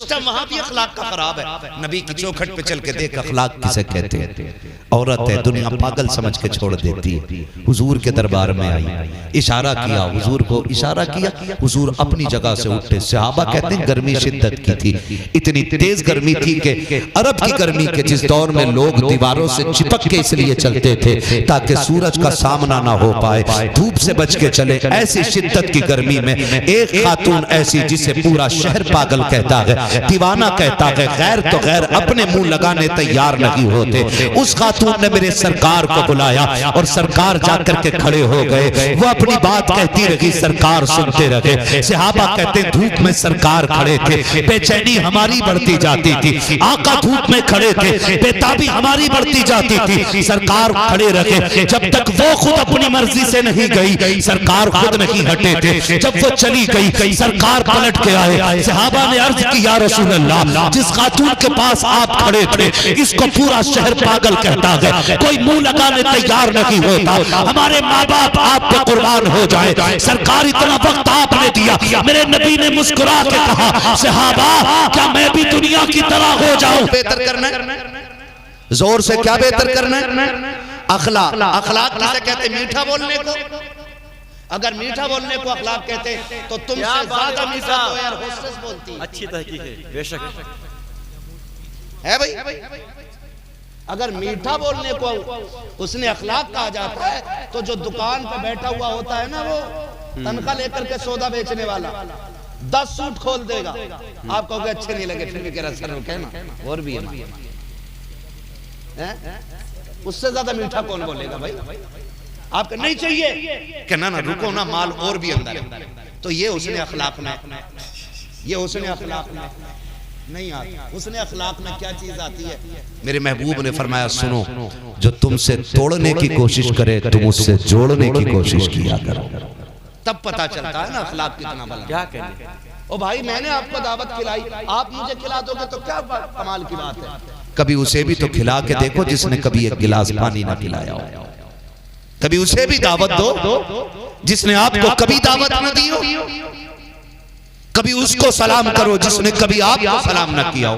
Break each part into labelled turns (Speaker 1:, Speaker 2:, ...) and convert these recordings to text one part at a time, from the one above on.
Speaker 1: System वहां भी अखलाक का खराब है। नबी की चौखट पे चल के देख अखलाक किसे कहते हैं। औरत है, दुनिया पागल समझ के छोड़ देती है। हुजूर के दरबार में आई, इशारा किया, हुजूर को इशारा किया, हुजूर अपनी जगह से उठे। सहाबा कहते हैं गर्मी शिद्दत की थी, इतनी तेज गर्मी थी कि अरब की गर्मी के जिस दौर में लोग दीवारों से चिपक के इसलिए चलते थे ताकि सूरज का सामना ना हो पाए, धूप से बच के चले। ऐसी शिद्दत की गर्मी में एक खातून ऐसी जिसे पूरा शहर पागल कहता है, दीवाना कहता है, गैर तो गैर अपने मुंह लगाने तैयार नहीं होते, उस खातून ने मेरे सरकार को बुलाया और सरकार जाकर के खड़े हो गए। वो अपनी बात कहती रही, सरकार सुनते रहे। सहाबा कहते धूप में सरकार खड़े थे, बेचैनी हमारी बढ़ती जाती थी। आका धूप में खड़े थे, बेताबी हमारी बढ़ती जाती थी। सरकार खड़े रहे, जब तक वो खुद अपनी मर्जी से नहीं गई, सरकार खुद नहीं हटे थे। जब वो चली गई, सरकार पलट के आए। सहाबा ने अर्ज की, या रसूल अल्लाह, जिस खातून के पास आप खड़े थे इसको पूरा शहर पागल कहता है, कोई मुंह लगाने तैयार नहीं होता, हमारे माँ बाप आप पे कुर्बान हो जाए। सरकार इतना वक्त आपने दिया। मेरे नबी ने मुस्कुरा के कहा, सहाबा क्या मैं भी दुनिया की तरह हो जाऊं? बेहतर करना है, जोर से क्या बेहतर करना है? अखलाक। अखलाक किसे कहते? मीठा बोलने को। अगर मीठा बोलने को अखलाक कहते तो तुमसे ज्यादा मीठा तो यार होस्टेस बोलती। अच्छी तहकीक है, बेशक है भाई। अगर मीठा बोलने को उसने अखलाक कहा जाता है तो जो दुकान पे बैठा हुआ होता है ना, वो तनख्वाह लेकर के सौदा बेचने वाला 10 सूट खोल देगा, आप कहोगे अच्छे नहीं लगे, फिर भी कह रहा सर कहना और भी है। उससे ज्यादा मीठा कौन बोलेगा भाई? आपको नहीं चाहिए कि ना रुको ना, माल और भी अंदर है। तो ये उसने अखलाक में, ये उसने अखलाक में नहीं आती। उसने अखलाक में क्या चीज आती है? मेरे महबूब ने फरमाया, सुनो, जो तुमसे तोड़ने की कोशिश करे तुम उससे जोड़ने की कोशिश किया करो। तब पता चलता है ना अखलाक कितना बड़ा। क्या कहने ओ भाई, मैंने आपको दावत खिलाई, आप मुझे खिला दोगे तो क्या कमाल की बात है। कभी उसे भी तो खिला के देखो जिसने कभी एक गिलास पानी ना पिलाया हो। कभी उसे भी दावत दो जिसने आपको कभी दावत न दी हो। कभी उसको सलाम करो जिसने कभी आपको सलाम न किया हो।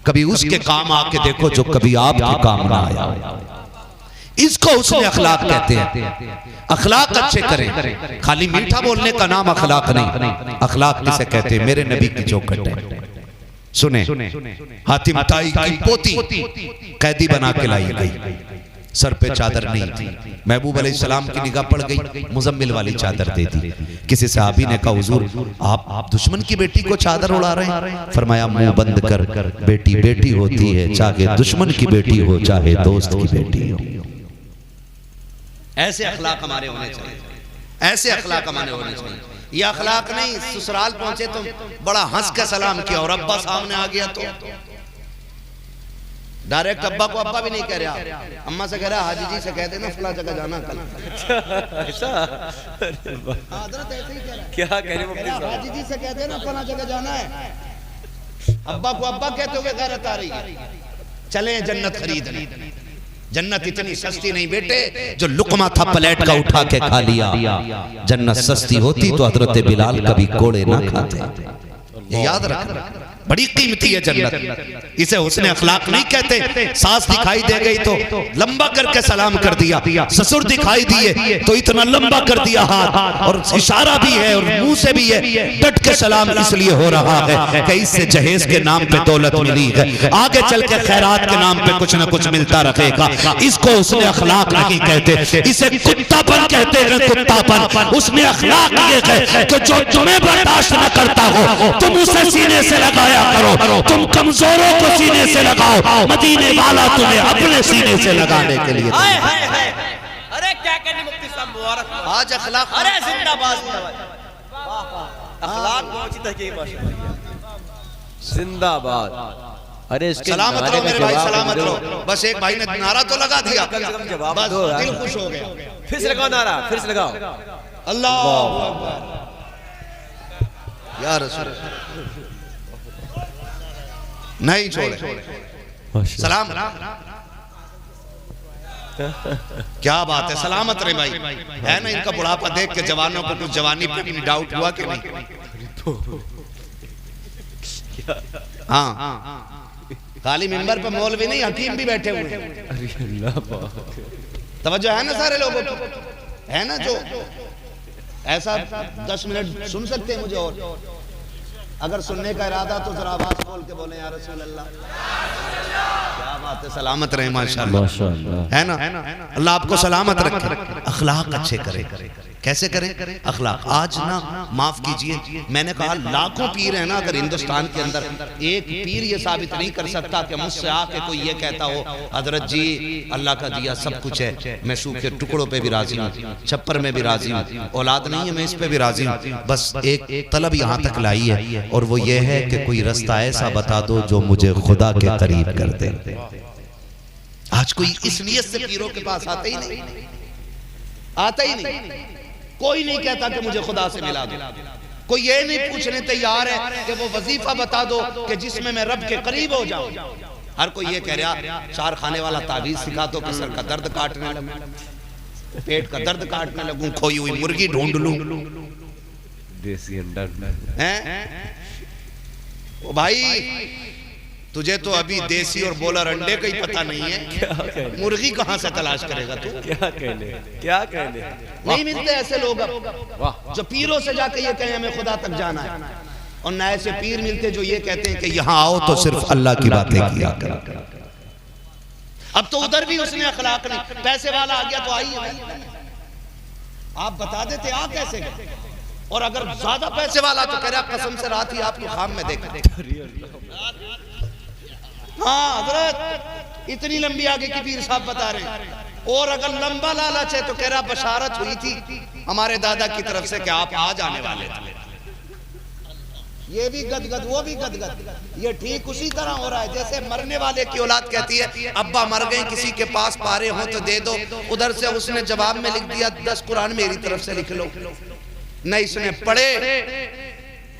Speaker 1: कभी उसके काम आके देखो जो कभी आपके काम ना आया हो। इसको उसने अखलाक कहते हैं। अखलाक अच्छे करें, खाली मीठा बोलने का नाम अखलाक नहीं। अखलाक किसे कहते हैं? मेरे नबी की चौखट है। सुने, हातिम ताई की पोती कैदी बना के लाई गई, सर पे चादर नहीं थी। महबूब अलैहिस्सलाम की निगाह पड़ गई, मुजम्मिल वाली चादर दे दी। किसी सहाबी ने कहा, हुजूर आप दुश्मन की बेटी को चादर उड़ा रहे हैं? फरमाया, मुंह बंद कर, बेटी बेटी होती है, चाहे दुश्मन की बेटी हो चाहे दोस्त की बेटी हो। ऐसे अखलाक हमारे होने चाहिए, ऐसे अखलाक हमारे होने चाहिए। ये अखलाक नहीं, ससुराल पहुंचे तो बड़ा हंस के सलाम किया और अब्बा सामने आ गया तो डायरेक्ट अब्बा को अब्बा भी नहीं कह रहा, अम्मा से कह रहा, हाजी जी से कह देना फला जगह जाना कल।
Speaker 2: ऐसा
Speaker 1: हजरत ऐसे ही कह रहा है।
Speaker 2: क्या कह रहे हो?
Speaker 1: हाजी जी से कह देना फला जगह जाना है। अब्बा को अब्बा कहते हुए गैरत आ रही है। चले जन्नत खरीदने। जन्नत इतनी सस्ती नहीं बेटे, जो लुकमा था प्लेट का उठा के खा लिया। जन्नत सस्ती होती तो हजरत बिलाल कभी कोड़े ना खाते। ये याद रखना, बड़ी कीमती है जन्नत। इसे हुस्ने अखलाक नहीं कहते। सास दिखाई दे गई तो लंबा करके सलाम कर दिया, ससुर दिखाई दिए तो इतना लंबा कर दिया हाथ, और इशारा भी है और मुंह से भी है। डट के सलाम इसलिए हो रहा है कि इससे जहेज के नाम पे दौलत मिली है, आगे चल के खैरात के नाम पे कुछ न कुछ मिलता रहेगा। इसको उसने अखलाक नहीं कहते, इसे कुत्तापन कहते हैं। कुत्तापन उसने अखलाक ये है कि जो तुम्हें बर्दाश्त न करता हो तुम उसे सीने से लगाया करो, तुम कमजोरों को सीने से लगाओ, मदीने वाला तुम्हें अपने सीने से लगाने के लिए।
Speaker 2: अरे क्या कहने मुफ्ती साहब मुबारक
Speaker 1: आज अखलाक,
Speaker 2: अरे जिंदाबाद अखलाक पहुंची तहकीक जिंदाबाद। अरे इसके
Speaker 1: सलामत रहो मेरे भाई, सलामत रहो। बस एक भाई ने नारा तो लगा दिया, बस दिल खुश हो गया।
Speaker 2: फिर से लगाओ नारा, फिर से लगाओ,
Speaker 1: अल्लाहू अकबर या रसूल। नहीं छोड़े सलाम। क्या बात है, सलामत रहे भाई। है ना, इनका बुढ़ापा देख के जवानों को कुछ जवानी पे भी डाउट हुआ कि नहीं? हाँ, खाली मिंबर पे मौलवी नहीं, हकीम भी बैठे हुए हैं। तवज्जो है ना सारे लोगों को? है ना? जो ऐसा 10 मिनट सुन सकते हैं मुझे, और अगर सुनने का इरादा तो जरा आवाज खोल के बोले या रसूल अल्लाह। क्या बात है, सलामत रहे माशाअल्लाह, है ना? अल्लाह आपको सलामत रखे, अखलाक अच्छे करे। कैसे करें अखलाक? आज ना माफ कीजिए, मैंने कहा लाखों पीर है ना, अगर हिंदुस्तान के अंदर एक पीर ये साबित नहीं कर सकता कि मुझसे आके कोई ये कहता हो हजरत जी अल्लाह का दिया सब कुछ है, मैं सूखे टुकड़ों पे भी राजी हूँ, छप्पर में भी राजी हूँ, औलाद नहीं है मैं इस पे भी राजी हूँ, बस एक तलब यहाँ तक लाई है और वो ये है कि कोई रास्ता ऐसा बता दो जो मुझे खुदा के करीब कर दे। आज कोई इस नियत से पीरों के पास आता ही नहीं, आता ही नहीं। कोई नहीं कहता कि मुझे खुदा से मिला दो, कोई ये नहीं पूछने तैयार है कि वो वजीफा बता दो कि जिसमें मैं रब के करीब हो जाऊं। हर कोई ये कह रहा चार खाने वाला तावीज सिखा दो कि सर का दर्द काटने लगूं, पेट का दर्द काटने लगूं, खोई हुई मुर्गी ढूंढ लूं,
Speaker 2: देसी अंडा
Speaker 1: हैं? ओ भाई तुझे तो अभी देसी और बॉलर अंडे का ही पता नहीं है, मुर्गी कहां से तलाश करेगा तू?
Speaker 2: क्या कहने, क्या कहने।
Speaker 1: नहीं मिलते ऐसे लोग अब जो पीरों से जाके ये कहें हमें खुदा तक जाना है, और न ऐसे पीर मिलते जो ये कहते हैं कि यहाँ आओ तो सिर्फ अल्लाह की बातें किया करो। अब तो उधर भी उसने अखलाक नहीं, पैसे वाला आ गया तो आइए, आप बता देते आ कैसे गए, और अगर ज्यादा पैसे वाला तो कह रहा कसम से रात ही आपको खाम में देखा। हाँ हजरत इतनी लंबी आगे की पीर साहब बता रहे हैं, और अगर लंबा लालच है तो कह रहा बशारत हुई थी हमारे दादा की तरफ से कि आप आ जाने वाले थे। ये भी गदगद वो भी गदगद, ये ठीक उसी तरह हो रहा है जैसे मरने वाले की औलाद कहती है अब्बा मर गए किसी के पास पारे हो तो दे दो, उधर से उसने जवाब में लिख दिया 10 कुरान मेरी तरफ से लिख लो, न इसने पढ़े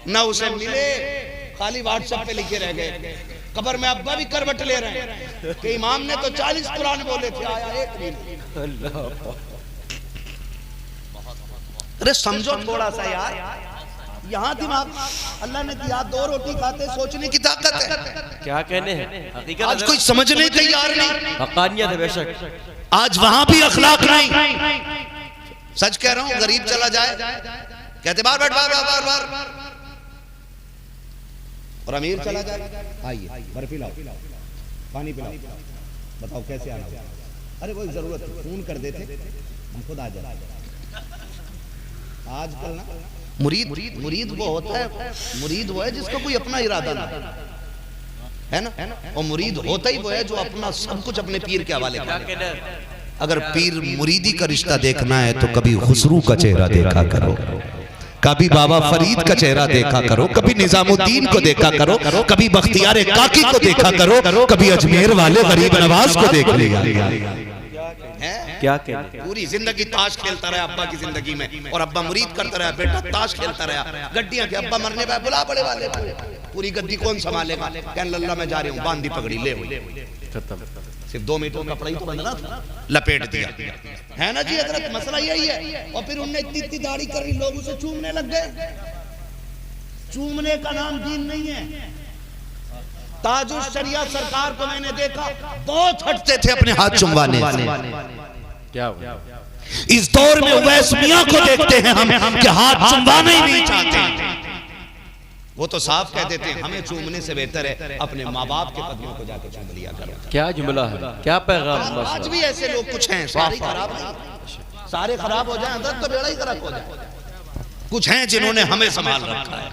Speaker 1: न उसे मिले, खाली व्हाट्सएप पे लिखे रह गए। कब्र में अब्बा भी करवट ले रहे हैं कि इमाम ने तो 40 कुरान बोले थे, आया एक नहीं। अरे समझो थोड़ा सा यार, यहाँ दिमाग अल्लाह ने दिया, 2 रोटी खाते सोचने की ताकत है।
Speaker 2: क्या कहने हैं,
Speaker 1: आज कोई समझने तैयार नहीं,
Speaker 2: हक़ानियत है बेशक,
Speaker 1: आज वहां भी अखलाक नहीं। सच कह रहा हूँ, गरीब चला जाए कहते बार बार बार बार बार, और अमीर चला जाए आइए बर्फी लाओ, पानी पिलाओ, बताओ कैसे आना होगा। अरे कोई जरूरत फोन कर देते हम खुद आ जाए। आजकल ना मुरीद वो होता है, मुरीद वो है जिसका कोई अपना इरादा ना है ना, और मुरीद होता ही वो है जो अपना सब कुछ अपने पीर के हवाले करे। अगर पीर मुरीदी का रिश्ता देखना है तो कभी खुसरू का चेहरा देखा करो, कभी बाबा फरीद का चेहरा देखा करो, कभी निजामुद्दीन को देखा करो, कभी बख्तियार काकी को देखा करो, कभी अजमेर वाले गरीब नवाज को देख लिया।
Speaker 2: क्या कहने,
Speaker 1: पूरी जिंदगी ताश खेलता रहा अब्बा की जिंदगी में, और अब्बा मुरीद करता रहा, बेटा ताश खेलता रहा, गड्डियां के अब्बा मरने पर बुला बड़े वाले पूरी गद्दी कौन संभालेगा, कहने लल्ला मैं जा रही हूँ, बांधी पगड़ी ले
Speaker 2: खत्म,
Speaker 1: सिर्फ 2 मीटर कपड़ा ही तो बंधना था, लपेट दिया, है ना जी हजरत, मसला यही है। और फिर उनने इतनी दाढ़ी करी, लोग उसे चूमने लग गए। चूमने का नाम दीन नहीं है। ताजुल शरिया सरकार को मैंने देखा, बहुत हटते थे अपने हाथ चुमवाने से।
Speaker 2: क्या हुआ?
Speaker 1: इस दौर में उवैस मियां को देखते हैं हम कि हाथ चुमवाना ही नहीं चाहते, वो तो साफ कह देते हैं हमें चूमने से बेहतर है अपने माँ बाप के कदमों को जाकर चूम लिया करो।
Speaker 2: क्या जुमला है, क्या पैगाम।
Speaker 1: आज भी ऐसे लोग कुछ हैं, सारे खराब नहीं, सारे खराब हो जाएं अंदर तो बेड़ा ही खराब हो जाए। कुछ हैं जिन्होंने हमें संभाल रखा है,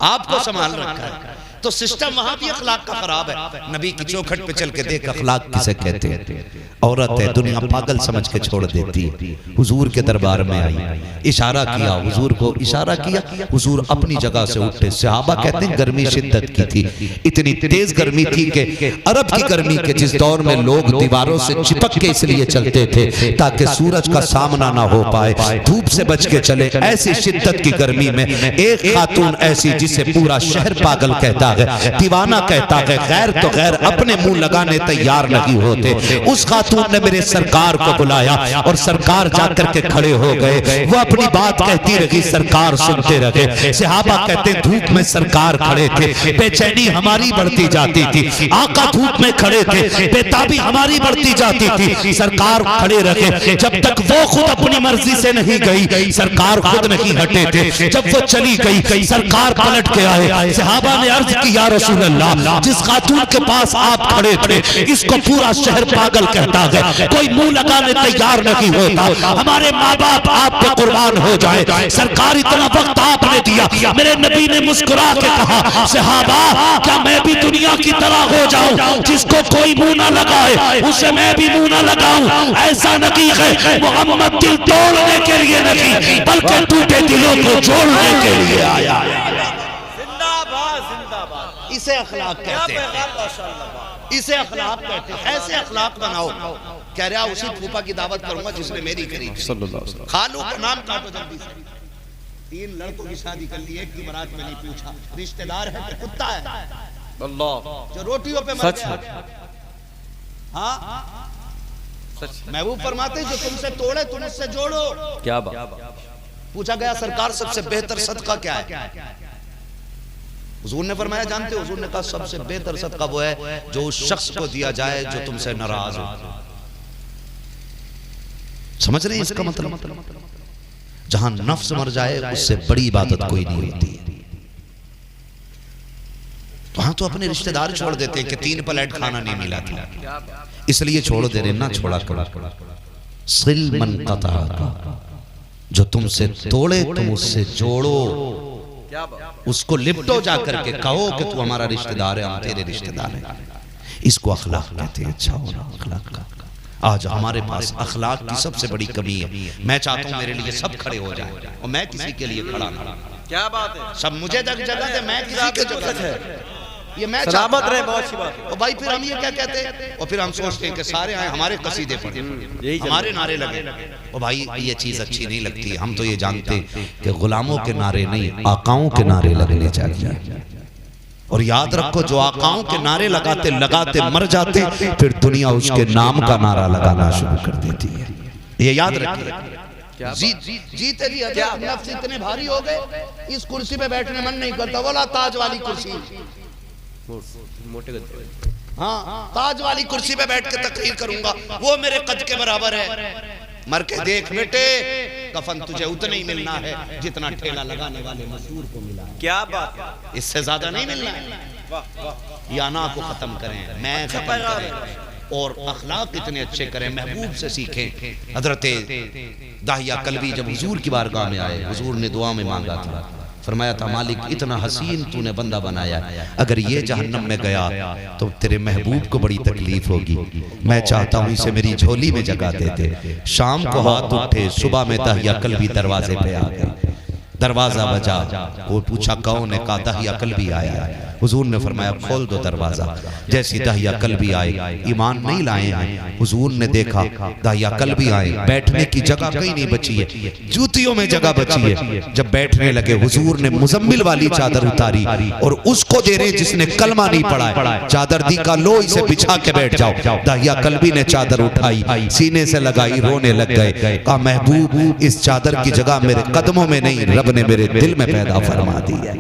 Speaker 1: आपको संभाल रखा है, तो सिस्टम वहां भी अखलाक का खराब है। नबी की चौखट पे चल के देख अखलाक किसे कहते हैं। औरत है, दुनिया पागल समझ के छोड़ देती है। हुजूर के दरबार में आई, इशारा किया, हुजूर को इशारा किया, हुजूर अपनी जगह से उठे। सहाबा कहते हैं गर्मी शिद्दत की थी, इतनी तेज गर्मी थी कि अरब की गर्मी के जिस दौर में लोग दीवारों से चिपक के इसलिए चलते थे ताकि सूरज का सामना ना हो पाए, धूप से बच के चले। ऐसी शिद्दत की गर्मी में एक खातून ऐसी जिसे पूरा शहर पागल कहता है, दीवाना कहता है, गैर तो गैर अपने मुंह लगाने तैयार नहीं होते। उस खातून ने मेरे सरकार को बुलाया और सरकार जाकर के खड़े हो गए। वो अपनी बात कहती रही, सरकार सुनते रहे। सहाबा कहते धूप में सरकार खड़े थे, बेचैनी हमारी बढ़ती जाती थी। आका धूप में खड़े थे, बेताबी हमारी बढ़ती जाती थी। सरकार खड़े रहे, जब तक वो खुद अपनी मर्जी से नहीं गई, सरकार खुद नहीं हटे थे। जब वो चली गई, सरकार पलट के आए। सहाबा ने अर्ज की, या रसूल अल्लाह, जिस खातून के पास आप खड़े थे, इसको पूरा शहर पागल कहता है, कोई मुंह लगाने तैयार नहीं होता। हमारे माँ बाप आप पे कुर्बान हो जाए, सरकार इतना वक्त आपने दिया। मेरे नबी ने मुस्कुरा के कहा, सहाबा क्या मैं भी दुनिया की तरह हो जाऊं, जिसको कोई मुंह ना लगाए उसे मैं भी मुंह ना लगाऊं। ऐसा नहीं है, मोहम्मद दिल तोड़ने के लिए नहीं, बल्कि टूटे दिलों को जोड़ने के लिए आया।
Speaker 2: जिंदाबाद जिंदाबाद।
Speaker 1: इसे अखलाक कहते हैं, इसे अखलाक कहते हैं। ऐसे अखलाक बनाओ। कह रहा उसी फूफा की दावत करूंगा जिसने मेरी करी। खालू का नाम काटो जल्दी से। 3 लड़कों की शादी कर ली, एक की बारात में नहीं पूछा, रिश्तेदार है कि कुत्ता है?
Speaker 2: अल्लाह,
Speaker 1: जो रोटियों पे मर गया। हाँ, महबूब फरमाते जो तुमसे तोड़े तुम उससे जोड़ो।
Speaker 2: क्या बात।
Speaker 1: पूछा गया, सरकार सबसे बेहतर सदका क्या है? हुजूर ने फरमाया, जानते हो? हुजूर ने कहा, सबसे बेहतर सदका वो है जो उस शख्स को दिया जाए जो तुमसे नाराज हो। समझ रहे हैं इसका मतलब? जहां नफ्स मर जाए उससे बड़ी इबादत कोई नहीं होती। तो हाँ, तो अपने रिश्तेदार छोड़ देते हैं कि 3 प्लेट खाना नहीं मिला था, इसलिए छोड़ दे रहे। ना छोड़ा करो। सिल मन कता, जो तुमसे तोड़े तुम उससे जोड़ो। उसको लिपटो जाकर के, कहो कि तू हमारा रिश्तेदार है, हम तेरे रिश्तेदार हैं। इसको अखलाक कहते हैं। अच्छा होना अखलाक का। आज हमारे पास अखलाक की सबसे बड़ी कमी है। मैं चाहता हूं मेरे लिए सब खड़े हो जाएं और मैं किसी के लिए खड़ा ना।
Speaker 2: क्या बात है।
Speaker 1: सब मुझे जगह दे, मैं किसी के जगह है। ये मैं
Speaker 2: सलामत रहे, बहुत अच्छी बात।
Speaker 1: और भाई फिर हम ये क्या कहते हैं, और फिर हम सोचते हैं कि सारे आए हमारे कसीदे पढ़े, हमारे नारे लगे। और भाई ये चीज अच्छी नहीं लगती। हम तो ये जानते कि गुलामों के नारे नहीं, आकाओं के नारे लगने चाहिए। और याद रखो, जो आकाओं के नारे लगाते लगाते मर जाते, फिर दुनिया उसके नाम का नारा लगाना शुरू कर देती है। ये याद रखिए। जीते जी नफ्स इतने भारी हो गए, इस कुर्सी पे बैठने मन नहीं करता। बोला ताज वाली कुर्सी,
Speaker 2: मोटे गद्दे।
Speaker 1: हाँ, ताज वाली कुर्सी पे बैठ के तकरीर करूंगा, वो मेरे कद के बराबर है। मर के देख बेटे, कफन तुझे उतना ही मिलना है जितना ठेला लगाने वाले मजदूर को मिला है।
Speaker 2: क्या बात।
Speaker 1: इससे ज्यादा नहीं मिलना है। या ना को खत्म करें, मैं खत्म करें और अखलाक इतने अच्छे करें, महबूब से सीखें। हजरत दाहिया कल्बी जब हुजूर की बारगाह में आए, हुजूर ने दुआ में मांगा था, फरमाया था, मालिक इतना हसीन तूने बंदा बनाया, अगर ये जहन्नम में गया तो तेरे महबूब को बड़ी तकलीफ होगी। मैं चाहता हूँ इसे मेरी झोली में जगह दे दे। शाम को हाथ उठे, सुबह में दाहिया कल्बी दरवाजे पे आ गए। दरवाजा बजा, वो पूछा कौन है? कहा दाहिया कल्बी आया है। हुजूर ने फरमाया खोल दो दरवाजा। जैसी दाहिया कल्बी आए, ईमान नहीं लाए हैं, हुजूर ने देखा दाहिया कल्बी आए, बैठने की जगह कहीं नहीं बची है, जूतियों में जगह बची है। जब बैठने लगे, हुजूर ने मुजम्मिल वाली चादर उतारी और उसको दे रहे जिसने कलमा नहीं पढ़ा है। चादर दी का, लो इसे बिछा के बैठ जाओ। दाहिया कल्बी ने चादर उठाई, सीने से लगाई, रोने लग गए। कहा महबूब, इस चादर की जगह मेरे कदमों में नहीं, रब ने मेरे दिल में पैदा फरमा दी है।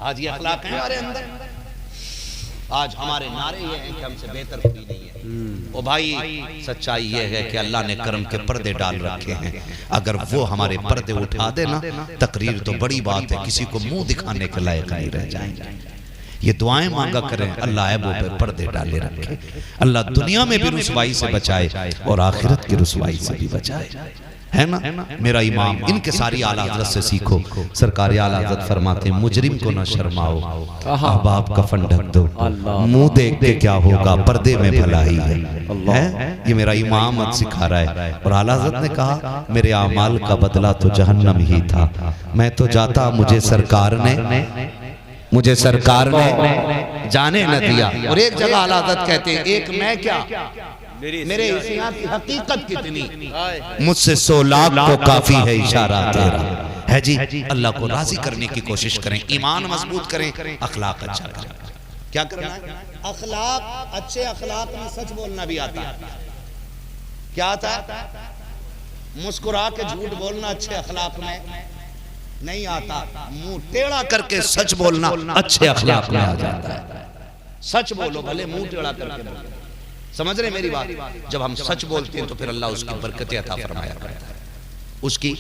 Speaker 1: आज ये अखलाक है हमारे अंदर। आज हमारे नारे ये हैं कि हमसे बेहतर कोई नहीं है। ओ भाई, सच्चाई ये है कि अल्लाह ने करम के पर्दे डाल रखे हैं। अगर वो हमारे पर्दे उठा देना, तकरीर तो बड़ी बात है, किसी को मुंह दिखाने के लायक नहीं रह जाएंगे। ये दुआएं मांगा करें, अल्लाह ऐबों पे पर्दे डाले रखे। अल्लाह दुनिया में भी रुसवाई से बचाए और आखिरत की रुसवाई से भी बचाए, है ना। मेरा इमाम, इनके सारी आला हज़रत से सीखो। सरकार आला हज़रत फरमाते हैं, मुजरिम को ना शर्माओ, अहबाब कफन ढक दो, मुंह देख के क्या होगा, पर्दे में भलाई है। ये मेरा इमाम सिखा रहा है। और आला हज़रत ने कहा, मेरे आमाल का बदला तो जहन्नम ही था, मैं तो जाता, मुझे सरकार ने जाने न दिया। और एक जगह आला हज़रत कहते हैं, एक मैं क्या, मेरे इस यहाँ की हकीकत कितनी, मुझसे 100 लाख को काफी है इशारा तेरा। है जी। अल्लाह को राजी करने की कोशिश करें, ईमान मजबूत करें, अखलाक अच्छा करें। क्या करना है? अखलाक, अच्छे अखलाक में सच बोलना भी आता है। क्या आता है? मुस्कुरा के झूठ बोलना अच्छे अखलाक में नहीं आता, मुंह टेढ़ा करके सच बोलना अच्छे अखलाक में आ जाता है। सच बोलो, भले मुंह टेढ़ा करके बोलो। समझ रहे मेरी बात? जब हम सच बोलते हैं तो फिर अल्लाह उसकी बरकतें अता फरमाया करता है, उसकी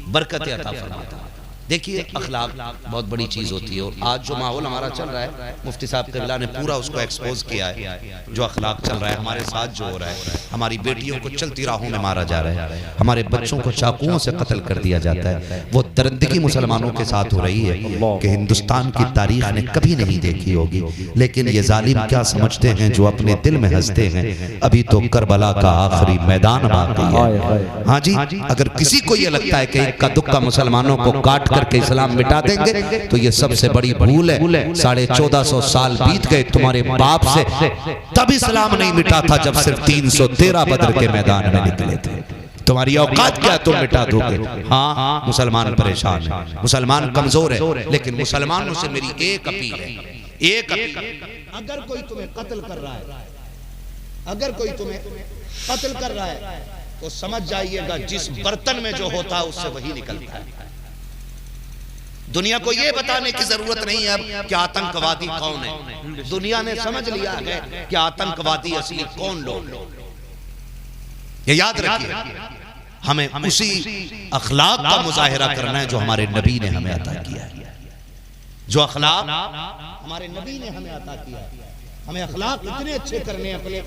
Speaker 1: बरकतें अता फरमाता है। देखिए, अखलाक बहुत बड़ी चीज़ होती है। और आज जो माहौल हमारा चल रहा है, मुफ्ती साहब क़िबला ने पूरा उसको एक्सपोज किया है। जो अखलाक चल रहा है हमारे साथ, जो हो रहा है, हमारी बेटियों को चलती राहों में मारा जा रहा है, हमारे बच्चों को चाकुओं से कत्ल कर दिया जाता है, वो दरिंदगी मुसलमानों के साथ हो रही है कि हिंदुस्तान की तारीख ने कभी नहीं देखी होगी। लेकिन ये जालिम क्या समझते हैं, जो अपने दिल में हंसते हैं, अभी तो करबला का आखिरी मैदान बाकी है। हाँ जी, अगर किसी को ये लगता है कि इक्का दुक्का मुसलमानों को काट करके इस्लाम मिटा देंगे तो ये सबसे बड़ी भूल है। 1450 साल बीत गए तुम्हारे बाप से, तब इस्लाम नहीं मिटा था जब सिर्फ 313 बदर के मैदान में निकले थे। तुम्हारी औकात क्या, तुम मिटा दोगे? हाँ, मुसलमान परेशान है, मुसलमान कमजोर है, लेकिन मुसलमानों से मेरी एक अपील है, एक अपील। अगर कोई तुम्हें कत्ल कर रहा है, अगर कोई तुम्हें कत्ल कर रहा है तो समझ जाइएगा जिस बर्तन में जो होता है उससे वही निकलता है। दुनिया को यह बताने की जरूरत नहीं है अब कि आतंकवादी कौन है। दुनिया ने समझ लिया है कि आतंकवादी असली कौन लोग। ये याद रखिए, हमें उसी अखलाक का मुजाहिरा करना है जो हमारे नबी ने हमें अता किया है। जो अखलाक हमारे नबी ने हमें अता किया है, हमें अखलाक इतने अच्छे करने, अपने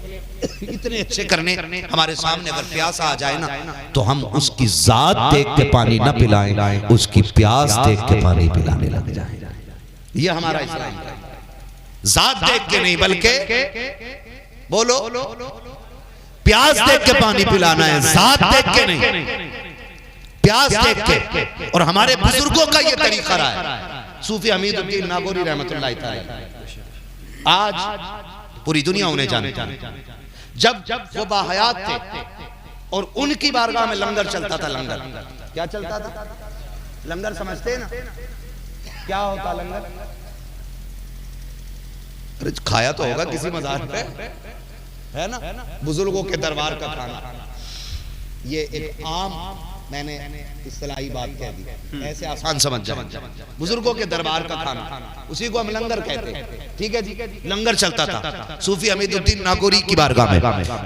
Speaker 1: इतने अच्छे करने, हमारे सामने अगर प्यासा आ जाए ना तो हम उसकी जात देख के पानी न पिलाएं, उसकी प्यास देख के पानी पिलाने लग जाएं। ये हमारा इस्लाम है। जात देख के नहीं, बल्कि बोलो प्यास देख के पानी पिलाना है, जात देख के नहीं, प्यास देख के। और हमारे बुजुर्गों का ये तरीका रहा है। सूफी हमीदुद्दीन नागौरी रहमतुल्लाह तआला, आज पूरी दुनिया उन्हें जानती है। जब वो बाहयात थे और उनकी बारगाह में लंगर चलता था। लंगर क्या चलता था? लंगर समझते हैं ना क्या होता लंगर? अरे खाया तो होगा किसी मज़ार पे, है ना, बुजुर्गों के दरबार का खाना। ये एक आम, मैंने इस्तिलाही बात कह दी, ऐसे आसान समझ जाए। बुजुर्गों के दरबार का खाना, उसी को हम लंगर कहते हैं। ठीक है जी, लंगर चलता था। सूफी हमीदुद्दीन नागौरी की बारगाह में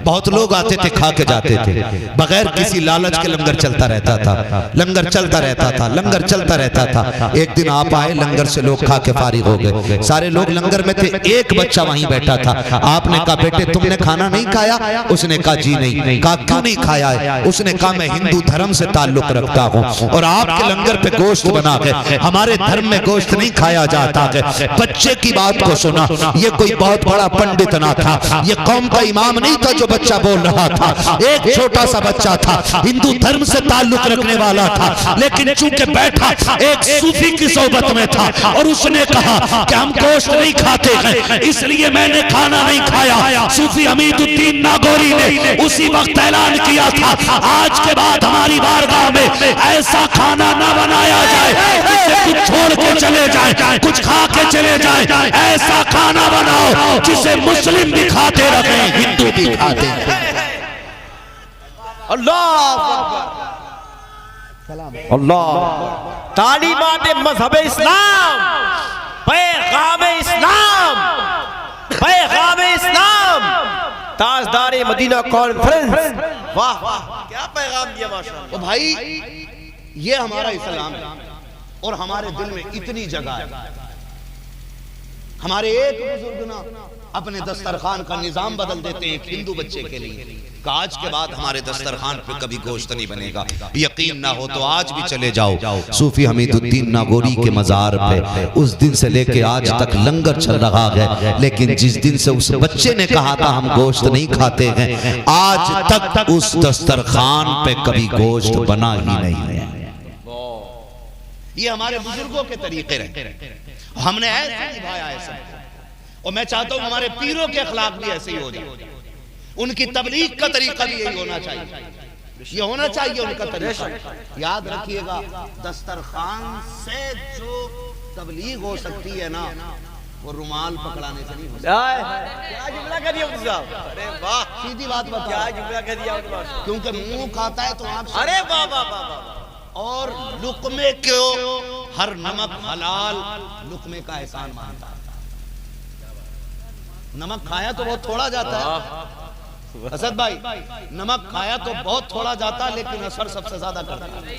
Speaker 1: बहुत लोग आते थे, खा के जाते थे, बगैर किसी लालच के लंगर चलता रहता था, लंगर चलता रहता था, लंगर चलता रहता था। एक दिन आप आए, लंगर से लोग खा के फारिग हो गए, सारे लोग लंगर में थे, एक बच्चा वहीं बैठा था। आपने कहा बेटे तुमने खाना नहीं खाया? उसने कहा जी नहीं। कहा क्यों नहीं खाया है? उसने कहा मैं हिंदू धर्म से ताल्लुक रखता हूं और आपके लंगर पे गोश्त बना है, हमारे धर्म में गोश्त नहीं खाया जाता है। बच्चे की बात को सुना, ये कोई बहुत बड़ा पंडित ना था, ये कौम का इमाम नहीं था जो बच्चा बोल रहा था, एक छोटा सा बच्चा था, हिंदू धर्म से ताल्लुक रखने वाला था, लेकिन चूंकि बैठा एक सूफी की सोबत में था और उसने कहा कि हम गोश्त नहीं खाते हैं, इसलिए मैंने खाना नहीं खाया। सूफी हमीदुद्दीन नागौरी ने उसी वक्त ऐलान किया था, आज के बाद हमारी बारगाह में ऐसा खाना ना बनाया जाए जिससे कुछ छोड़ के चले जाए, कुछ खा के चले जाए। ऐसा खाना बनाओ जिसे मुस्लिम भी खाते रहे, हिंदू भी खाते रहे।
Speaker 2: अल्लाह तालीमात मज़हब इस्लाम, पैगाम इस्लाम, पैगाम इस्लाम, ताजदार मदीना कॉन्फ्रेंस। वाह वाह, क्या पैगाम दिया माशाअल्लाह। ओ भाई, ये हमारा इस्लाम है और हमारे दिल में इतनी जगह है। हमारे एक बुजुर्ग ना अपने दस्तरखान का निजाम बदल देते हैं एक हिंदू बच्चे के लिए, कि आज के बाद हमारे दस्तरखान पे कभी गोश्त नहीं बनेगा। यकीन ना हो तो आज भी चले जाओ सूफी हमीदुद्दीन नागौरी के मज़ार पे, उस दिन से लेके आज तक लंगर चल रहा है। लेकिन जिस दिन से उस बच्चे ने कहा था हम गोश्त नहीं खाते हैं, आज तक उस दस्तरखान पे कभी गोश्त बना ही नहीं है। ये हमारे बुजुर्गों के तरीके रहे, हमने ऐसे निभाया है सब। और मैं चाहता हूं हमारे पीरों के अखलाक भी ऐसे ही हो जाए, उनकी तबलीग का तरीका भी यही होना चाहिए। ये होना चाहिए उनका तरीका। याद रखिएगा, दस्तरखान से जो तबलीग हो सकती है ना, वो रुमाल पकड़ाने से नहीं हो सकती।
Speaker 3: क्या जुमला कर दिया मुफ्ती साहब, अरे वाह,
Speaker 2: सीधी बात बता,
Speaker 3: क्या जुमला कर दिया
Speaker 2: क्योंकि मुंह खाता है तो आप,
Speaker 3: अरे वाह वाह वाह वाह,
Speaker 2: और लुकमे को हर नमक हलाल लुकमे का एहसान मानता है। नमक खाया तो बहुत थोड़ा जाता है असद भाई, नमक खाया तो बहुत थोड़ा जाता है, लेकिन असर सबसे ज्यादा करता है।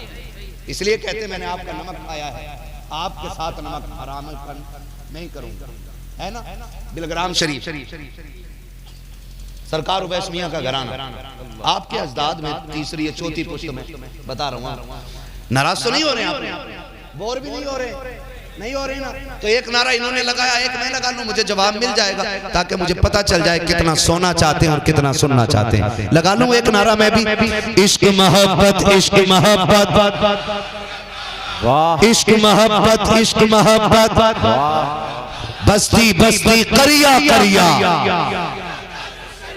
Speaker 2: इसलिए कहते मैंने आपका नमक खाया है, आपके साथ नमक हराम नहीं करूंगा, है ना। बिलग्राम शरीफ सरकार उवैस मियां का घराना, आपके अजदाद में तीसरी या चौथी पुश्त में बता रहा हूँ। नाराज तो नहीं हो रहे आप, बोर भी नहीं हो रहे, नहीं हो रहे ना। तो एक नारा इन्होंने लगाया, एक मैं लगा लूं, मुझे जवाब मिल जाएगा, ताकि मुझे पता चल जाए कितना सोना चाहते हैं और कितना सुनना चाहते हैं। लगा लूं एक नारा मैं भी, इश्क मोहब्बत इश्क मोहब्बत इश्क मोहब्बत इश्क मोहब्बत, बस्ती बस्ती करिया करिया,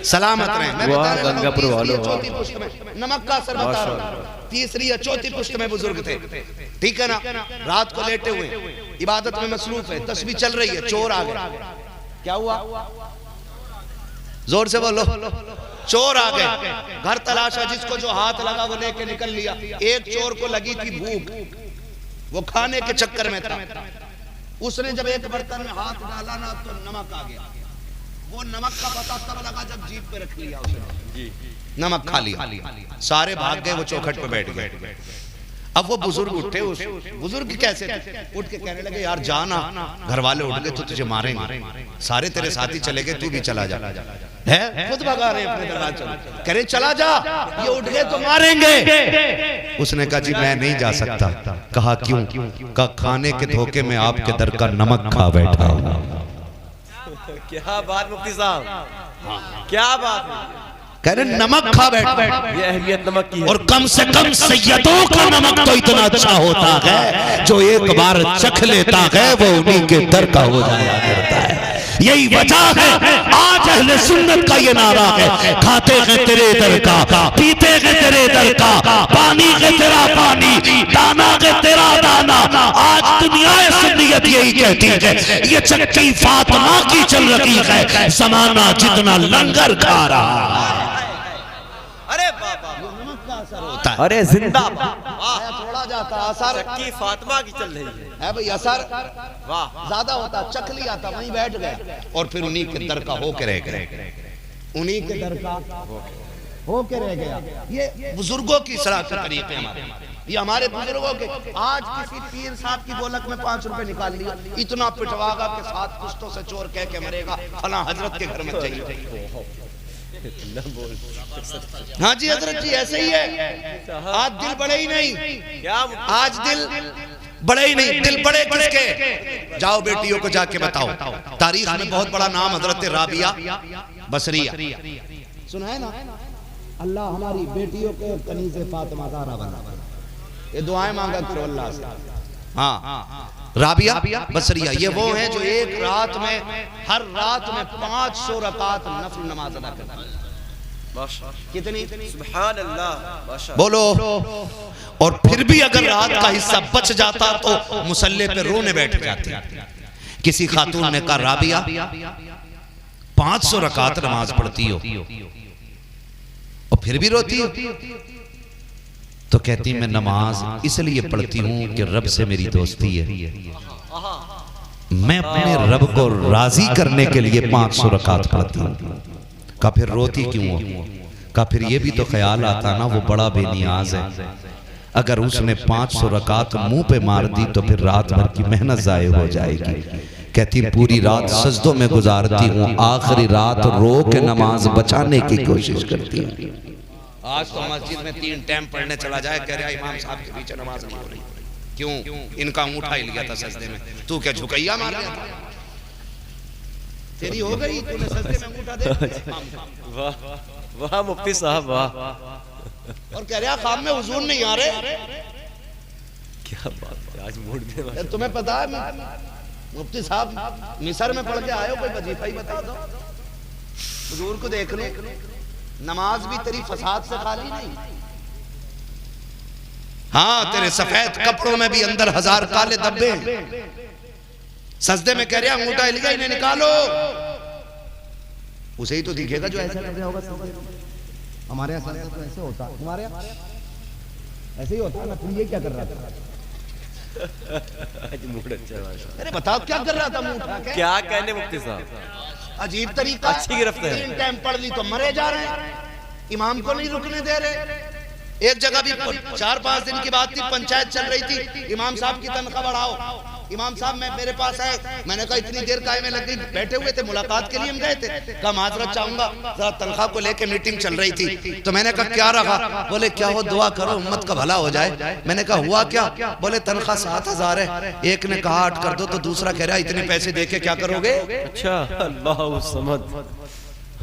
Speaker 2: सलामत रहे। मैं बता रहा हूं, चौथी पुश्त में नमक का असर बता रहा हूं, तीसरी या चौथी पुश्त में बुजुर्ग थे, ठीक है ना। रात को लेटे हुए इबादत में मसरूफ है, तस्बीह चल रही है, चोर आ गए। क्या हुआ, जोर से बोलो, चोर आ गए, घर तलाशा, जिसको जो हाथ लगा वो लेके निकल लिया। एक चोर को लगी थी भूख, वो खाने के चक्कर में था, उसने जब एक बर्तन में हाथ डाला ना तो नमक आ गया। वो नमक का पता तब लगा जब जीभ पे रख लिया उसने, नमक खा लिया, सारे भाग गए, वो चौखट पे बैठ गए। अब वो बुजुर्ग उठे, उस बुजुर्ग कैसे थे, उठ के कहने लगे यार जाना, घर वाले उठ गए तो तुझे मारेंगे, सारे तेरे साथी चले गए, तू भी चला जा, है खुद भगा रहे अपने दरबार, चलो कह रहे चला जा, ये उठ गए तो मारेंगे। उसने कहा जी मैं नहीं जा सकता। कहा क्यों? कहा खाने के धोखे में आपके दर का नमक खा बैठा हूं।
Speaker 3: क्या बात मुफ्ती साहब, क्या बात है,
Speaker 1: कह रहे नमक खा बैठा,
Speaker 3: ये अहमियत नमक की है।
Speaker 1: और कम से कम सैयदों का नमक तो इतना अच्छा होता है, जो एक बार चख लेता है वो उन्हीं के दर का हो जाया करता है। यही वजह है आज अहले सुन्नत का ये नारा है, खाते हैं तेरे दर का, पीते हैं तेरे दर का, पानी है तेरा पानी, दाना है तेरा दाना। आज दुनिया सुन्नियत यही कहती है, ये चक्की फातिमा की चल रही है, जमाना जितना लंगर खा रहा है।
Speaker 3: अरे बाबा,
Speaker 2: नमक का असर होता है,
Speaker 3: अरे जिंदा
Speaker 2: थोड़ा जाता असर,
Speaker 3: चक्की फातिमा की चल रही
Speaker 2: है भाई, असर
Speaker 3: वाह,
Speaker 2: ज्यादा होता, चख लिया था, वहीं बैठ गए, और फिर उन्हीं के दर का होके रह गए, उन्हीं के दर का होके रह गया। ये बुजुर्गों की सलाह के तरीके हमारे, ये हमारे बुजुर्गों के। आज किसी पीर साहब की गोलक में 5 रुपए निकाल लिया, इतना पिटवागा के साथ पुश्तों से चोर कह के मरेगा, फला हजरत के घर में चाहिए। हाँ जी हजरत जी ऐसे ही है, आज दिल बड़े ही नहीं,
Speaker 3: क्या
Speaker 2: आज दिल बड़े ही नहीं, दिल बड़े किसके? जाओ बेटियों को जाके बताओ, तारीख में बहुत बड़ा नाम हजरत राबिया बसरिया सुना है ना। अल्लाह हमारी बेटियों को कनीज़े फातिमा ज़हरा बना, ये दुआएं मांगा करो अल्लाह से। हाँ राबिया बसरिया, ये वो हैं जो एक रात में, हर रात में 500 रकात नफल नमाज अदा करते हैं। कितनी?
Speaker 3: सुभान अल्लाह,
Speaker 2: बोलो। और फिर भी अगर रात का हिस्सा बच जाता तो मुसल्ले पे रोने बैठ जाती। किसी खातून ने कहा राबिया 500 रकात नमाज पढ़ती हो और फिर भी रोती हो? तो कहती मैं नमाज इसलिए पढ़ती हूँ कि रब से मेरी दोस्ती है, मैं अपने रब को राजी करने के लिए 500 रकात पढ़ती हूँ। का फिर रोती क्यों हो? का फिर ये भी तो ख्याल आता ना वो बड़ा बेनियाज है, अगर उसने 500 रकात मुंह पे मार दी तो फिर रात भर की मेहनत जाए हो जाएगी। कहती पूरी रात सजदों में गुजारती हूँ, आखिरी रात रो के नमाज बचाने की कोशिश करती हूँ। आज तो मस्जिद में 3 टाइम पढ़ने चला जाए, कह रहा इमाम साहब के पीछे नमाज नहीं हो रही। क्यों? इनका अंगूठा ही लिया था सजदे में, तू क्या झुकैया मार लिया था? तेरी हो गई, तूने सजदे में अंगूठा दे दिया।
Speaker 3: वाह वाह मुफ्ती साहब वाह।
Speaker 2: और कह रहा खाम में हुजूर नहीं आ रहे।
Speaker 3: क्या बात है, आज मूड में।
Speaker 2: तुम्हें पता है मुफ्ती साहब मिस्र में पढ़ के आए हो, कोई वजीफा ही बता दो, हुजूर को देख लो। नमाज भी तेरी फसाद से खाली नहीं, हाँ, तेरे सफेद कपड़ों में भी अंदर 1000 काले धब्बे। सजदे में कह रहे अंगूठा हिल गया, इन्हें निकालो। उसे ही तो दिखेगा जो ऐसा कर रहा होगा। हमारे यहाँ तो ऐसे होता, हमारे यहाँ ऐसे ही होता ना। तुम ये क्या कर रहा था? अरे बताओ क्या कर रहा था? मुंह उठा के
Speaker 3: क्या कहने मुफ्ती साहब,
Speaker 2: अजीब तरीका।
Speaker 3: अच्छी गिरफ्त है।
Speaker 2: 3 टाइम पढ़ ली तो मरे जा रहे हैं, इमाम को नहीं रुकने दे रहे। एक जगह भी 4-5 दिन की बात थी, पंचायत चल रही थी, इमाम साहब की तनख्वाह बढ़ाओ। इमाम साहब मैं मेरे पास आए, मैंने कहा इतनी देर काहे में लग गई? बैठे हुए थे, मुलाकात के लिए हम गए थे। कहा माजरत चाहूंगा, जरा तनख्वाह को लेके मीटिंग चल रही थी। तो मैंने कहा क्या रहा? बोले क्या हो, दुआ करो उम्मत का भला हो जाए। मैंने कहा हुआ क्या? बोले तनख्वाह 7000 है। एक ने कहा 8 कर दो, तो दूसरा कह रहा इतने पैसे देके क्या करोगे?
Speaker 3: अच्छा, अल्लाह समद,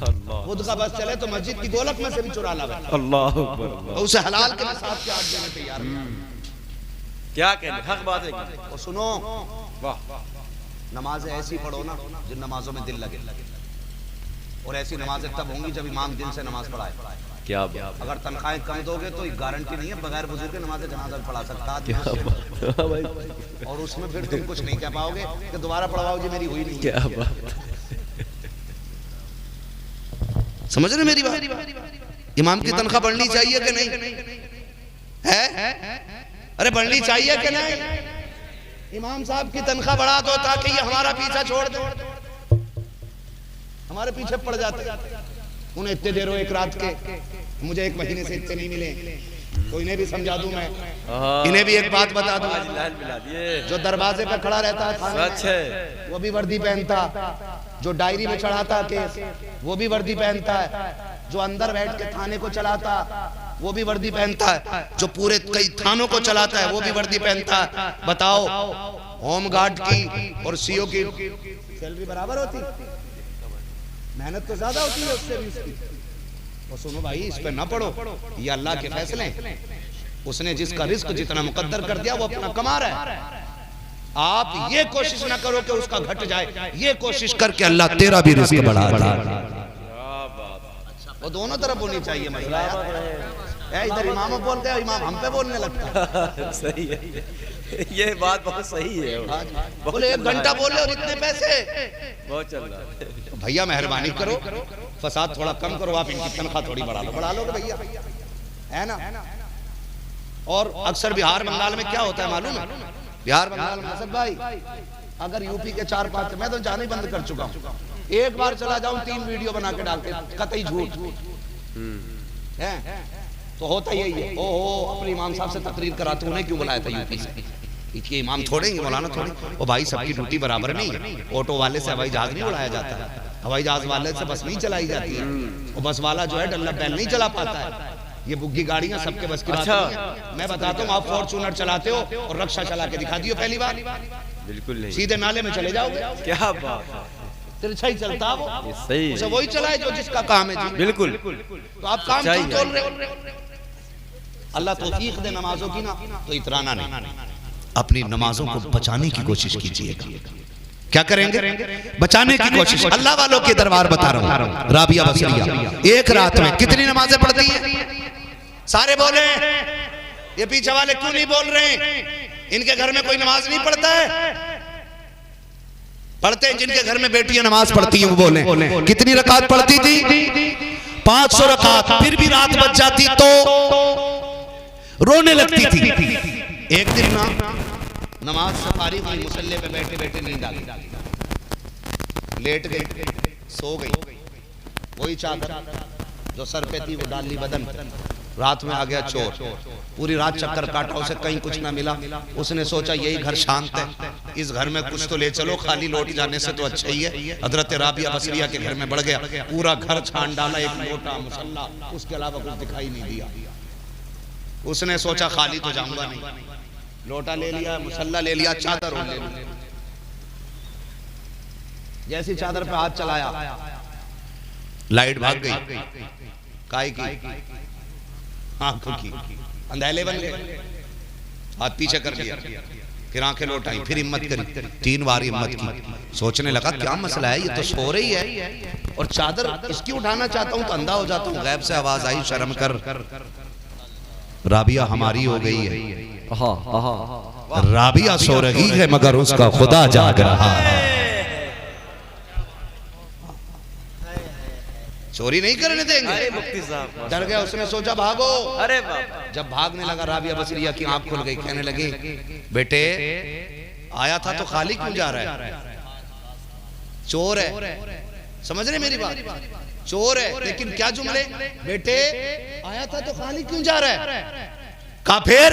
Speaker 2: खुद का बस चले तो मस्जिद की गोलक में से भी चुरा लावे।
Speaker 3: अल्लाह अकबर।
Speaker 2: तो उसे हलाल के साथ के 8 देने तैयार।
Speaker 3: क्या कहने, हक बात है।
Speaker 2: और सुनो,
Speaker 3: वाह,
Speaker 2: नमाजें ऐसी पढ़ो ना जिन नमाजों में दिल लगे। और ऐसी नमाजें तब होंगी जब इमाम दिल से नमाज पढ़ाए।
Speaker 3: क्या बात।
Speaker 2: अगर तनख्वाहें कम दोगे तो गारंटी नहीं है बगैर बुजुर्ग के नमाज जनाजा पढ़ा सकता। और उसमें फिर तुम कुछ नहीं कह पाओगे कि दोबारा पढ़वाओ जी, मेरी हुई नहीं।
Speaker 3: क्या बात,
Speaker 2: समझ रहे मेरी बात? इमाम की तनख्वाह बढ़नी चाहिए कि नहीं है? अरे बढ़नी चाहिए कि नहीं? इमाम साहब की तनख्वाह बढ़ा दो ताकि ये हमारा पीछा छोड़ दो। हमारे पीछे पड़ जाते, उन्हें इतने देर हो एक रात के, मुझे 1 महीने से इतने नहीं मिले। तो इन्हें भी समझा दूं मैं, इन्हें भी एक बात बता दूं। जो दरवाजे पे खड़ा रहता है वो भी वर्दी पहनता, जो डायरी में चढ़ाता केस वो भी वर्दी पहनता है, जो अंदर बैठ के थाने को चलाता वो भी वर्दी पहनता है, जो पूरे कई थानों को चलाता है वो भी वर्दी पहनता है। बताओ, होम गार्ड की और सीओ की सैलरी बराबर होती? मेहनत तो ज्यादा होती है उससे भी उसकी। और सुनो भाई, इस पे ना पढ़ो, ये अल्लाह के फैसले। उसने जिसका रिस्क जितना मुकद्दर कर दिया वो अपना कमा रहा है। आप ये कोशिश ना करो कि उसका घट जाए, ये कोशिश करके अल्लाह तेरा भी रिस्क बढ़ा दे। वो दोनों तरफ होनी चाहिए मसला। इधर इमाम बोलते हैं, इमाम हम पे बोलने लगता है।
Speaker 3: सही है, ये बात बहुत सही है।
Speaker 2: बोले 1 घंटा बोल रहे और इतने पैसे
Speaker 3: बहुत चल रहा है।
Speaker 2: भैया मेहरबानी करो, फसाद थोड़ा कम करो, आप इनकी तनख्वाह थोड़ी बढ़ा लोगे भैया, है ना? और अक्सर बिहार बंगाल में क्या होता है मालूम है? बिहार बंगाल में असद भाई, अगर यूपी के 4-5, मैं तो जाना ही बंद कर चुका हूँ, एक बार चला जाऊं 3 वीडियो बना के डालते, कतई झूठ है। तो होता यही है। ओहो, अपने इमाम साहब से तकरीर कराते, उन्हें क्यों बुलाया था यूपी से? इसके इमाम छोड़ेंगे मौलाना थोड़ी? ओ भाई, सबकी ड्यूटी बराबर नहीं है। ऑटो वाले से हवाई जहाज नहीं उड़ाया जाता है, हवाई जहाज वाले से बस नहीं चलाई जाती है, और बस वाला जो है डल्ला बैल नहीं चला पाता है। ये बुग्गी गाड़ियां सबके बस की बात नहीं है। मैं बताता हूँ, आप फॉर्च्यूनर चलाते हो और रक्षा चला के दिखा दियो पहली बार,
Speaker 3: बिल्कुल नहीं,
Speaker 2: सीधे नाले में चले जाओगे।
Speaker 3: क्या बात,
Speaker 2: तिरछा ही चलता वो,
Speaker 3: सही
Speaker 2: उसे वही चलाए जो जिसका काम है जी।
Speaker 3: बिल्कुल।
Speaker 2: तो आप काम क्यों बोल रहे हो? अल्लाह तौफीक दे नमाजों की ना, तो इतराना नहीं। अपनी नमाजों को बचाने की कोशिश कीजिएगा। क्या करेंगे? बचाने की कोशिश। अल्लाह वालों के दरबार बता रहा हूँ। राबिया बसरिया एक रात में कितनी नमाजें पढ़ती है? सारे बोले, ये पीछे वाले क्यों नहीं बोल रहे? इनके घर में कोई नमाज नहीं पढ़ता है? पढ़ते हैं, जिनके घर में बेटियां नमाज पढ़ती हैं वो बोले। कितनी रकात पढ़ती थी? 500 रकात। फिर भी रात बच जाती तो रोने लगती थी। एक दिन ना नमाज से फारिग हुई, मुसल्ले पे बैठे बैठे नींद आ गई, लेट गई, सो गई। वही चादर जो सर पे थी वो डाल ली बदन। रात में आ गया चोर, पूरी रात चक्कर काटा, उसे कहीं कुछ ना मिला। उसने सोचा यही घर शांत है, इस घर में कुछ तो ले चलो, खाली लौट जाने से तो अच्छा ही है। हजरत राबिया बसरिया के घर में बढ़ गया, पूरा घर छान डाला, एक लोटा मुसल्ला, उसके अलावा कुछ दिखाई नहीं दिया। उसने सोचा खाली तो जाऊंगा नहीं, लोटा ले लिया, मुसल्ला ले लिया, चादर ले ली। जैसी चादर पे हाथ चलाया, लाइट भाग गई। काय की? आंखों की, अंधेले बन गए। हाथ पीछे कर लिया, फिर आंखें लौटाई, फिर हिम्मत करी, 3 बार हिम्मत की। सोचने लगा क्या मसला है, ये तो सो रही है और चादर इसकी उठाना चाहता हूं तो अंधा हो जाता हूं। गैब से आवाज आई, शर्म कर, राबिया हमारी हो गई है,
Speaker 3: हाँ हाँ
Speaker 2: राबिया सो रही है मगर उसका खुदा जाग रहा है। चोरी नहीं करने देंगे।
Speaker 3: अरे मुफ्ती साहब
Speaker 2: डर गया, उसने सोचा भागो।
Speaker 3: अरे बाबा
Speaker 2: जब भागने लगा राबिया बसरिया की आंख खुल गई, कहने लगी बेटे आया था तो खाली क्यों जा रहा है? चोर है, समझ रहे मेरी बात? चोर है, लेकिन क्या जुमले, बेटे आया था तो खाली क्यों जा रहा है? कहा फिर?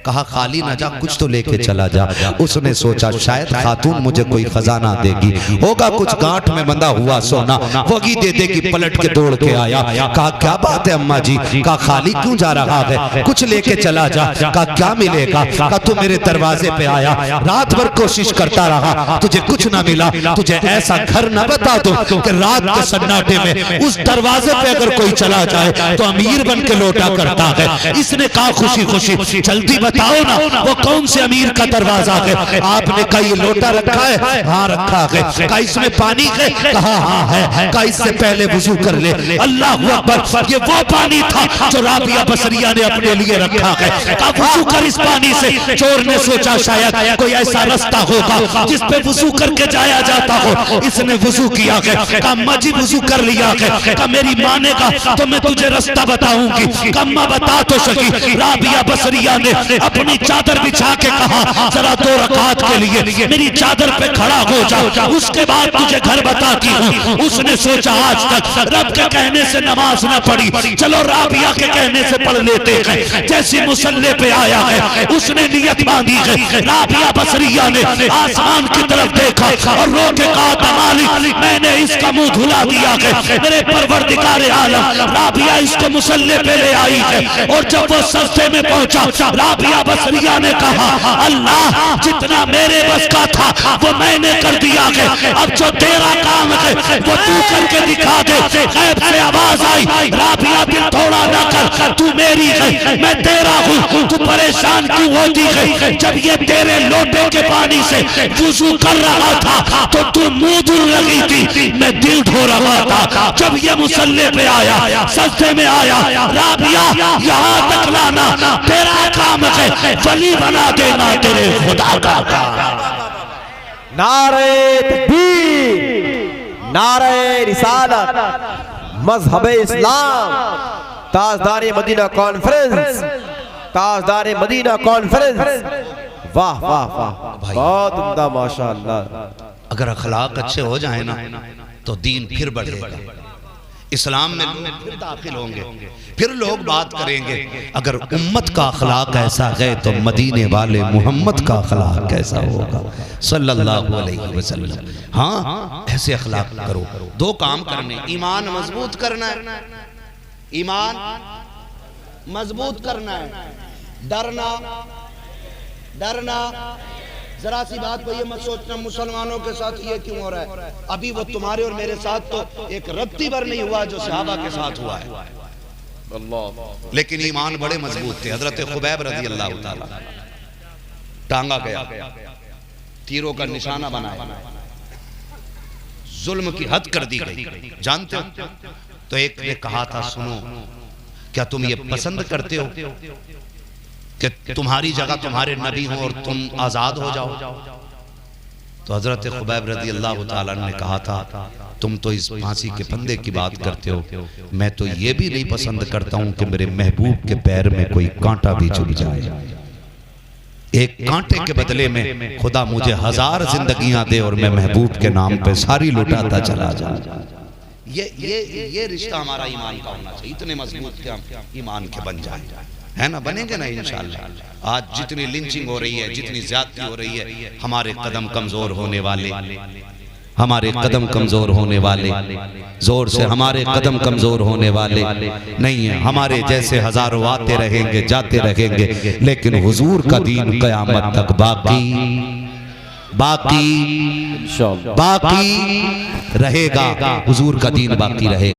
Speaker 2: कहा खाली ना जा, कुछ तो लेके चला जा। उसने सोचा शायद खातून मुझे कोई खजाना देगी, होगा कुछ गांठ में बंधा हुआ सोना, वही दे देगी। पलट के दौड़ के आया, कहा क्या बात है अम्मा जी? कहा खाली क्यों जा रहा है, कुछ लेके चला जा। कहा क्या मिलेगा? कहा तू मेरे दरवाजे पे आया, रात भर कोशिश करता रहा, तुझे कुछ ना मिला, तुझे ऐसा घर न बता दो कि रात के सन्नाटे में उस दरवाजे पे अगर कोई चला जाए तो अमीर बन के लौटा करता है। इसने कहा खुशी खुशी जल्दी बताओ ना वो कौन से अमीर का दरवाजा है? आपने कहा ये लोटा रखा है? हाँ रखा है। कहा इसमें पानी है? कहा हाँ है। कहा इससे पहले वुजू कर ले। अल्लाह अकबर, ये वो पानी था जो राबिया बसरिया ने अपने लिए रखा है। कहा वुजू कर इस पानी से। चोर ने सोचा शायद कोई ऐसा रास्ता होगा जिस पे वुजू करके जाया जाता हो। इसने वुजू किया है। कहा अम्मा जी वुजू कर लिया है। कहा मेरी मानेगा तो मैं तुझे रास्ता बताऊंगी। कहा अम्मा बता तो सकी। राबिया बसरिया ने अपनी चादर बिछा के कहा जरा 2 रकात के लिए मेरी चादर पे खड़ा हो जा, उसके बाद तुझे घर बताती हूँ। उसने सोचा आज तक रब के कहने से नमाज न पढ़ी, चलो राबिया के कहने से पढ़ लेते हैं। जैसे मुसल्ले पे आया है उसने नियत बांधी है। राबिया बसरिया ने आसमान की तरफ देखा और रो के कहा मालिक मैंने इसका मुंह धुला दिया है, मेरे परवरदिगार आलम। राबिया इसको मुसल्ले पे ले आई है और जब वो सजदे में पहुंचा राबिया बसरिया ने कहा अल्लाह जितना मेरे बस का था वो मैंने कर दिया है, अब जो तेरा काम है वो तू करके दिखा दे। गैब से आवाज आई राबिया दिल थोड़ा ना कर, तू मेरी है मैं तेरा हूँ, तू परेशान क्यों होती है? जब ये तेरे लोटे के पानी से वुजू कर रहा था तो तू मुंह धुल लगी थी, मैं दिल धो रहा था। जब ये मुसल्ले पे आया सजदे में आया राबिया यहाँ तक लाना तेरा काम है, वली बना देना तेरे खुदा का काम।
Speaker 3: नारे तकबीर, नारे रिसालत, मजहबे इस्लाम, ताजदार मदीना कॉन्फ्रेंस, ताजदार मदीना कॉन्फ्रेंस। वाह वाह वाह, बहुत उम्दा माशाअल्लाह।
Speaker 2: अगर अखलाक अच्छे हो जाए ना तो दीन फिर बढ़ेगा, इस्लाम में लोग फिर दाखिल होंगे, फिर लोग बात करेंगे। अगर उम्मत का अखलाक ऐसा है तो मदीने वाले मोहम्मद का अखलाक कैसा होगा सल्लल्लाहु अलैहि वसल्लम। हाँ ऐसे अखलाक करो। 2 काम करने, ईमान मजबूत करना है, ईमान मजबूत करना है, डरना जरा सी बात को ये मत सोचना मुसलमानों के साथ ये क्यों हो रहा है। अभी वो तुम्हारे और मेरे साथ तो एक रत्ती भर नहीं हुआ जो सहाबा के साथ हुआ है, लेकिन ईमान बड़े मजबूत थे। हजरत खुबैब रज़ी अल्लाह ताला टांगा गया, तीरों का निशाना बनाया, जुल्म की हद कर दी गई, जानते हो? तो एक ने कहा था सुनो क्या तुम ये पसंद करते हो कि तुम्हारी जगह तुम्हारे नबी हो और तुम आजाद हो जाओ? तो हजरत खुबैब रज़ी अल्लाह ताला ने कहा था तुम तो इस फांसी के फंदे की बात करते हो, मैं तो ये भी नहीं पसंद करता हूं कि मेरे महबूब के पैर में कोई कांटा भी चुभ जाए। एक कांटे के बदले में खुदा मुझे 1000 जिंदगियां दे और मैं महबूब के नाम पे सारी लुटाता चला जाऊं। ये रिश्ता हमारा ईमान का होना चाहिए, इतने मजबूत के हम ईमान के बन जाए, है ना? बनेंगे ना इंशाअल्लाह। आज जितनी लिंचिंग हो रही है, जितनी ज्यादती हो रही है, हमारे कदम कमजोर होने वाले, हमारे कदम कमजोर होने वाले, जोर से हमारे कदम कमजोर होने वाले नहीं है। हमारे जैसे हजारों आते रहेंगे जाते रहेंगे, लेकिन हुजूर का दीन क़यामत तक बाकी रहेगा। हुजूर का दीन बाकी रहेगा।